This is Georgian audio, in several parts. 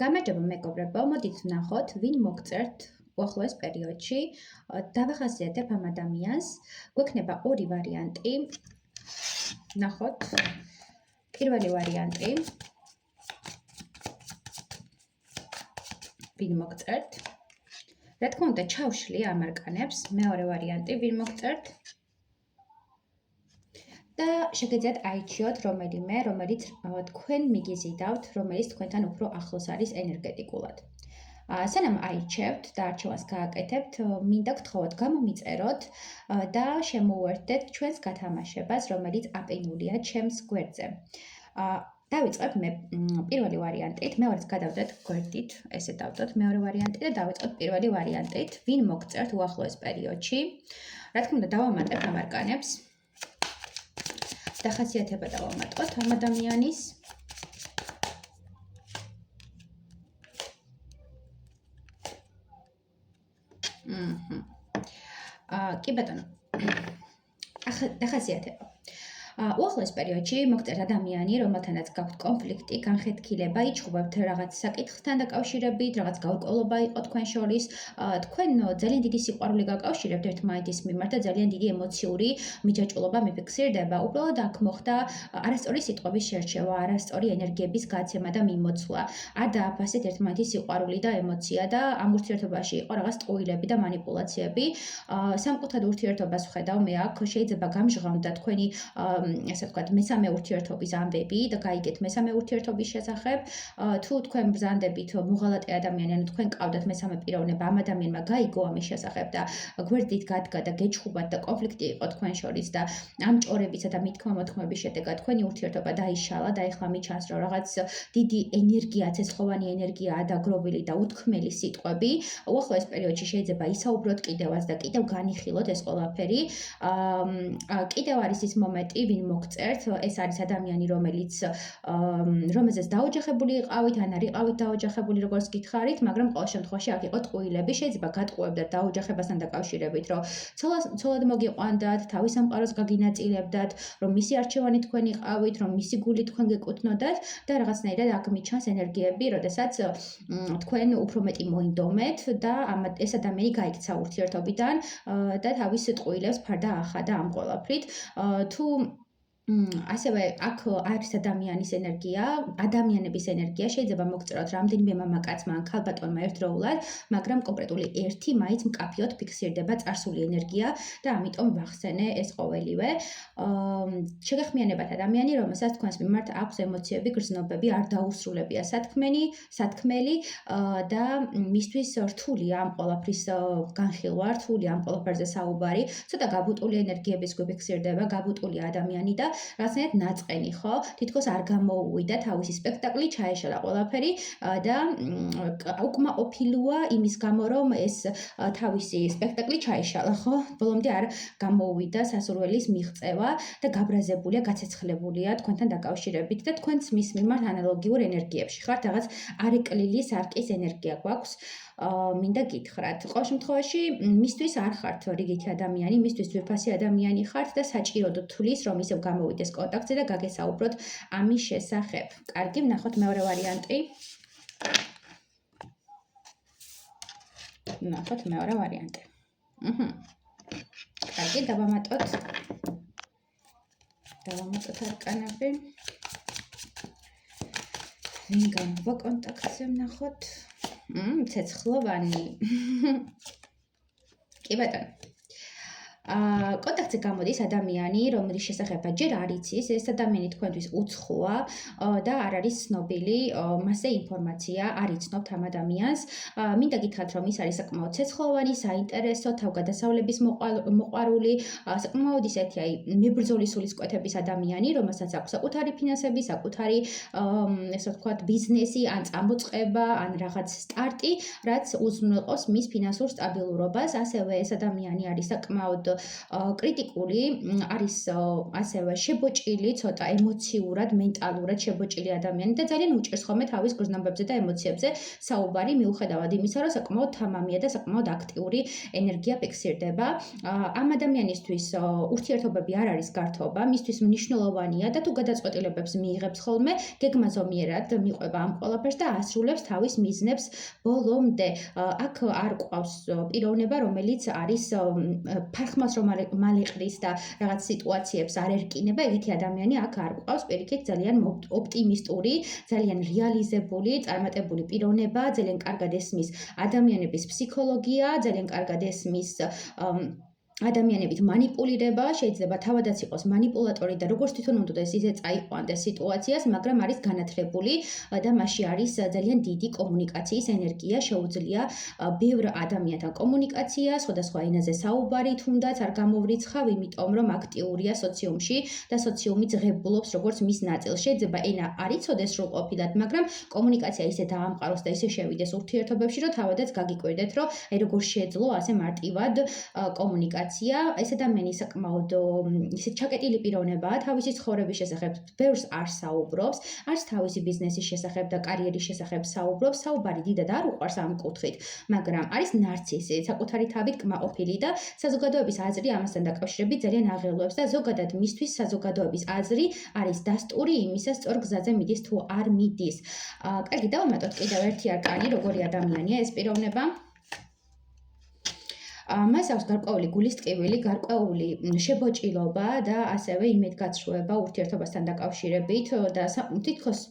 გამარჯობა მეგობრებო, მოდით ვნახოთ, ვინ მოგწერთ უახლოეს პერიოდში. დავახასიათებ ამ ადამიანს. გვექნება ორი ვარიანტი. ვნახოთ. პირველი ვარიანტი. ვინ მოგწერთ? რა თქმა უნდა, ჩავშლი ამ არკანებს. მეორე ვარიანტი, ვინ მოგწერთ? და შეგეძლიათ აიჩიოთ რომელიმე, რომელიც თქვენ მიგიზიდავთ, რომელიც თქვენთან უფრო ახლოს არის ენერგეტიკულად. სანამ აიჩევთ და არჩევანს გააკეთებთ, მინდა გთხოვოთ გამომიწეროთ და შემოუერთდეთ ჩვენს გათამაშებას, რომელიც აპენულია ჩემს გვერდზე. დავიწყებ მე პირველი ვარიანტით, მეორეც გადავდეთ გვერდით, ესე დავდოთ მეორე ვარიანტი და დავიწყოთ პირველი ვარიანტით, ვინ მოგწერთ უახლოეს პერიოდში. რა თქმა უნდა, დავამატებ ამ არკანებს. დახასიათება დავამატოთ ამ ადამიანის. კი ბატონო. დახასიათება. უახლოეს პერიოდში მოგწერთ ადამიანი, რომელთანაც გაქვთ კონფლიქტი, განხეთქილება, იჩხუბებთ რაღაც საკითხთან დაკავშირებით, რაღაც გაურკვევლობა იყო თქვენ შორის, თქვენ ძალიან დიდი სიყვარული გაკავშირებთ ერთმანეთის მიმართ და ძალიან დიდი ემოციური მიჯაჭვულობა მიფიქსირდება. უბრალოდ აქ მოხდა არასწორი სიტყვების შერჩევა, არასწორი ენერგიების გაცემა და მიმოცვლა. არ დააფასეთ ერთმანეთის სიყვარული და ემოცია და ამ ურთიერთობაში იყო რაღაც ტყუილები და манипуляციები. სამკუთხედ ურთიერთობას ვხედავ მე აქ, შეიძლება გამჟღავნდა თქვენი ესე ვთქვათ, მესამე ურთიერთობის ამბები და გაიგეთ მესამე ურთიერთობის შესახებ. თუ თქვენ ბრძანდებით მოღალატე ადამიანი, ანუ თქვენ ყავდათ მესამე პიროვნება, ამ ადამიანმა გაიგო ამის შესახებ და გვერდით გადგა და გეჩხუბათ და კონფლიქტი იყო თქვენ შორის და ამ ჭორებისა და მithქმა-მოთქმების შედეგად თქვენი ურთიერთობა დაიშალა და ეხლა მიჩანს, რომ რაღაც დიდი ენერგია, ცეცხლოვანი ენერგიაა დაგროვილი და უთქმელი სიტყვები. უახლოეს პერიოდში შეიძლება ისაუბროთ კიდევაც და კიდევ განიხილოთ ეს ყველაფერი. კიდევ არის ის მომენტი, ვინ მოგწერთ, ეს არის ადამიანი, რომელზეც დაოჯახებული იყავით, ან არ იყავით დაოჯახებული, როგორც გითხარით, მაგრამ ყოველ შემთხვევაში აქ იყო ტყუილები, შეიძლება გატყუებდათ დაოჯახებასთან დაკავშირებით, რომ ცოლად მოგიყვანდათ, თავის სამყაროს გაგინაწილებდათ, რომ მისი არჩევანი თქვენ იყავით, რომ მისი გული თქვენ გეკუთვნოდათ და რაღაცნაირად აქ მიჩანს ენერგიები, როდესაც თქვენ უფრო მეტი მოინდომეთ და ეს ადამიანი გაიქცა ურთიერთობიდან და თავის ტყუილებს ფარდა ახადა ამ ყველაფრით. თუ ასევე აქ არის ადამიანის ენერგია, ადამიანების ენერგია, შეიძლება მოგწეროთ რამდენიმე მამაკაცმა ან ქალბატონმა ერთდროულად, მაგრამ კონკრეტული ერთი მაინც მკაფიოდ ფიქსირდება წარსული ენერგია და ამიტომ ვახსენე ეს ყოველივე. შეგეხმიანებათ ადამიანი, რომელსაც თქვენს მიმართ აქვს ემოციები, გრძნობები, არ დაუსრულებია სათქმელი და მისთვის რთულია ამ ყველაფრის განხილვა, რთულია ამ ყველაფერზე საუბარი, ცოტა გაბუტული ენერგიების გვიფიქსირდება, გაბუტული ადამიანი და რაღაცნაირად ნაწყენი, ხო? თითქოს არ გამოუვიდა თავისი სპექტაკლი, ჩაეშალა ყველაფერი და უკმაყოფილოა იმის გამო, რომ ეს თავისი სპექტაკლი ჩაეშალა, ხო? ბოლომდე არ გამოუვიდა სასურველის მიღწევა და გაბრაზებულია, გაცეცხლებულია თქვენთან დაკავშირებით და თქვენც მის მიმართ ანალოგიურ ენერგიებში ხართ, რაღაც არეკლილი სარკის ენერგია გვაქვს. მინდა გითხრათ. ყოველ შემთხვევაში მისთვის არ ხართ რიგითი ადამიანი, მისთვის ძვირფასი ადამიანი ხართ და საჭიროდ თulis, რომ ისევ გამოვიდეს კონტაქტზე და გაგესაუბროთ ამის შესახებ. კარგი, ვნახოთ მეორე ვარიანტი. ვნახოთ მეორე ვარიანტი. კარგი, დავამატოთ არკანები. ვინ გამოვა კონტაქტზე ვნახოთ. ცეცხლოვანი. კი ბატონო. კონტაქტზე გამოდის ადამიანი, რომლის შესახებაც ჯერ არ იცის, ეს ადამიანი თქვენთვის უცხოა და არ არის ცნობილი, მასზე ინფორმაცია არ იცნობთ ამ ადამიანს. მინდა გითხრათ, რომ ის არის საკმაოდ ცეცხლოვანი, საინტერესო, თავგადასავლების მოყვარული, საკმაოდ ისეთი მებრძოლი სულისკვეთების ადამიანი, რომელსაც აქვს საკუთარი ფინანსები, საკუთარი ესე ვთქვათ, ბიზნესი, ან წამოწყება, ან რაღაც სტარტი, რაც უზრუნველყოფს მის ფინანსურ სტაბილურობას. ასევე ეს ადამიანი არის საკმაოდ კრიტიკული, არის ასევე შებოჭილი, ცოტა ემოციურად, მენტალურად შებოჭილი ადამიანი და ძალიან უჭერს ხოლმე თავის გრძნობებზე და ემოციებზე საუბარი, მიუხედავად იმისა, რომ საკმაოდ თამამია და საკმაოდ აქტიური ენერგია ფიქსირდება. ამ ადამიანისთვის ურთიერთობები არ არის გართობა, მისთვის მნიშვნელოვანია და თუ გადაწყვეტილებებს მიიღებს ხოლმე, გეგმაზომიერად მიყვება ამ ყველაფერს და ასრულებს თავის მიზნებს ბოლომდე. აქ არ ყავს პიროვნება, რომელიც არის ფარხმას რომ მალიყრის და რაღაც სიტუაციებს არ ერკინება, ეგეთი ადამიანი აქ არ ყავს, პირიქით ძალიან ოპტიმისტური, ძალიან რეალიზებული, წარმატებული პიროვნება, ძალიან კარგად ესმის ადამიანების ფსიქოლოგია, ძალიან კარგად ესმის ადამიანებით манипуლირება, შეიძლება თავადაც იყოს манипуლატორი და როგორც თვითონ უნდადეს ისე წაიყვანდეს სიტუაციას, მაგრამ არის განათლებული და მასში არის ძალიან დიდი კომუნიკაციის ენერგია, შეუძლია ბევრ ადამიანთან კომუნიკაცია, სხვადასხვა ენაზე საუბარი, თუნდაც არ გამოვრიცხავ, იმიტომ რომ აქტიურია სოციუმში და სოციუმი ძღებულობს როგორც მის ნაწილს. შეიძლება ენა არ იცოდეს სრულყოფილად, მაგრამ კომუნიკაცია ისე დაამყაროს და ისე შევიდეს ურთიერთობებში, რომ თავადაც გაგიკვირდეთ, რომ აი როგორ შეძლო ასე მარტივად კომუნიკაცია. ეს ადამიანი საკმაოდ ისე ჩაკეტილი პიროვნებაა, თავისი ცხოვრების შესახებ ბევრს არ საუბრობს, არც თავისი ბიზნესის შესახებ და კარიერის შესახებ საუბრობს, საუბარი დიდად არ უყვარს ამ კუთხით, მაგრამ არის ნარცისი, საკუთარი თავით კმაყოფილი და საზოგადოების აზრი ამასთან დაკავშირებით ძალიან აღელვებს და ზოგადად მისთვის საზოგადოების აზრი არის დასტური იმისა, სწორ გზაზე მიდის თუ არ მიდის. კარგი, დავამატოთ კიდევ ერთი არკანი, როგორი ადამიანია ეს პიროვნება. მას აქვს გარკვეული გულის ტკივილი, გარკვეული შებოჭილობა და ასევე იმედგაცრუება ურთიერთობასთან დაკავშირებით და თითქოს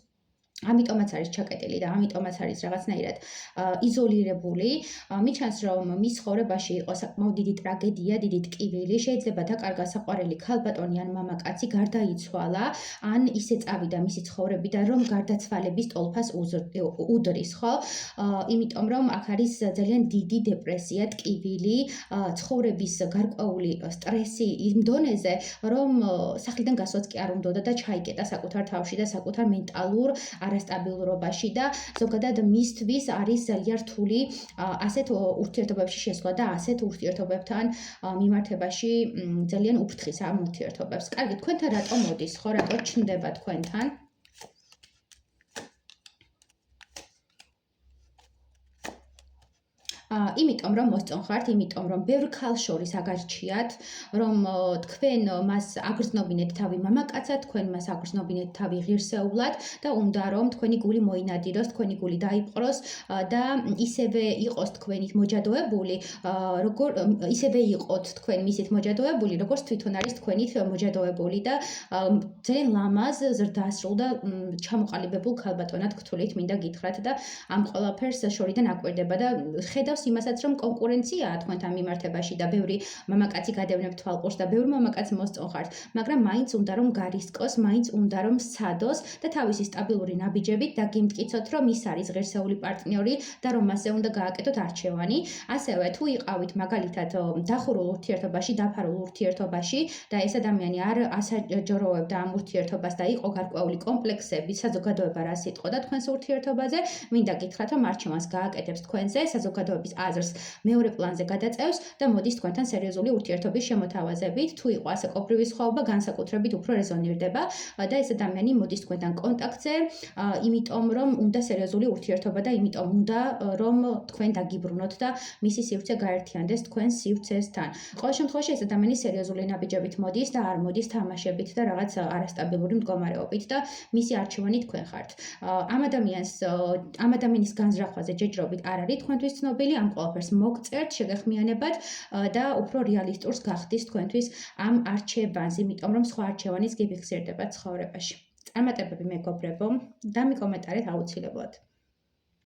ამიტომაც არის ჩაკეტილი და ამიტომაც არის რაღაცნაირად იზოლირებული. მიჩანს, რომ მის ცხოვრებაში იყო საკმაოდ დიდი ტრაგედია, დიდი ტკივილი, შეიძლება დაკარგა საყვარელი ქალბატონი ან მამაკაცი, გარდაიცვალა, ან ისე წავიდა მისი ცხოვრებიდან, რომ გარდაცვალების ტოლფას უდრის, ხო? იმიტომ რომ აქ არის ძალიან დიდი დეპრესია, ტკივილი, ცხოვრების გარკვეული სტრესი იმ დონეზე, რომ სახლიდან გასვლაც კი არ უნდოდა და ჩაიკეტა საკუთარ თავში და საკუთარ მენტალურ არასტაბილურობაში და ზოგადად მისთვის არის ძალიან რთული ასეთ ურთიერთობებში შესვლა და ასეთ ურთიერთობებთან მიმართებაში ძალიან უფრთხის ამ ურთიერთობებს. კარგი, თქვენთან რატო მოდის, ხო, რატო ჩნდება თქვენთან? იმიტომ რომ მოსწონხართ, იმიტომ რომ ბევრ ქალს შორის აგარჩიათ, რომ თქვენ მას აგრძნობინეთ თავი მამაკაცად, თქვენ მას აგრძნობინეთ თავი ღირსეულად და უნდა რომ თქვენი გული მოინადიროს, თქვენი გული დაიპყროს და ისევე იყოს თქვენით მოჯადოებული, ისევე იყოთ თქვენ მისით მოჯადოებული, როგორც თვითონ არის თქვენით მოჯადოებული და ძალიან ლამაზ, ზრდასრულ და ჩამოყალიბებულ ქალბატონად გთვლით, მინდა გითხრათ და ამ ყველაფერს შორიდან აკვირდება და ხედავს იმასაც, რომ კონკურენციაა თქვენთან მიმართებაში და ბევრი მამაკაცი გადევნებ თვალყურს და ბევრ მამაკაცს მოსწონხართ, მაგრამ მაინც უნდა რომ გარისკოს, მაინც უნდა რომ სცადოს და თავისი სტაბილური ნაბიჯებით დაგიმტკიცოთ, რომ ის არის ღირსეული პარტნიორი და რომ მასზე უნდა გააკეთოთ არჩევანი. ასევე თუ იყავით მაგალითად დახურულ ურთიერთობაში, დაფარულ ურთიერთობაში და ეს ადამიანი არ ასაჯროებდა ამ ურთიერთობას და იყო გარკვეული კომპლექსები, საზოგადოება რა სიტყოდა თქვენს ურთიერთობაზე, მინდა გითხრათ, რომ არჩევანს გააკეთებს თქვენზე, საზოგადოების აზრს მეორე პლანზე გადაწევს და მოდის თქვენთან სერიოზული ურთიერთობის შემოთავაზებით. თუ იყო ასე ყოფრივი სხვაობა, განსაკუთრებით უფრო რეზონირდება და ეს ადამიანი მოდის თქვენთან კონტაქტზე, იმიტომ რომ უნდა სერიოზული ურთიერთობა და იმიტომ უნდა რომ თქვენ დაგიბრუნოთ და მისი სივრცე გაერთიანდეს თქვენს სივრცესთან. ყოველ შემთხვევაში ეს ადამიანი სერიოზული ნაბიჯებით მოდის და არ მოდის თამაშებით და რაღაც არასტაბილური მდგომარეობით და მისი არჩევანი თქვენ ხართ. ამ ადამიანის განზრახვაზე ჯეჯრობით არ არის თქვენთვის ცნობილი, ამ ყველაფერს მოგწერთ, შეგეხმიანებათ და უფრო რეალისტურს გახდის თქვენთვის ამ არჩევანს, იმიტომ რომ სხვა არჩევანიც გიფიქსირდება ცხოვრებაში. წარმატებები მეგობრებო, დამიკომენტარეთ აუცილებლად.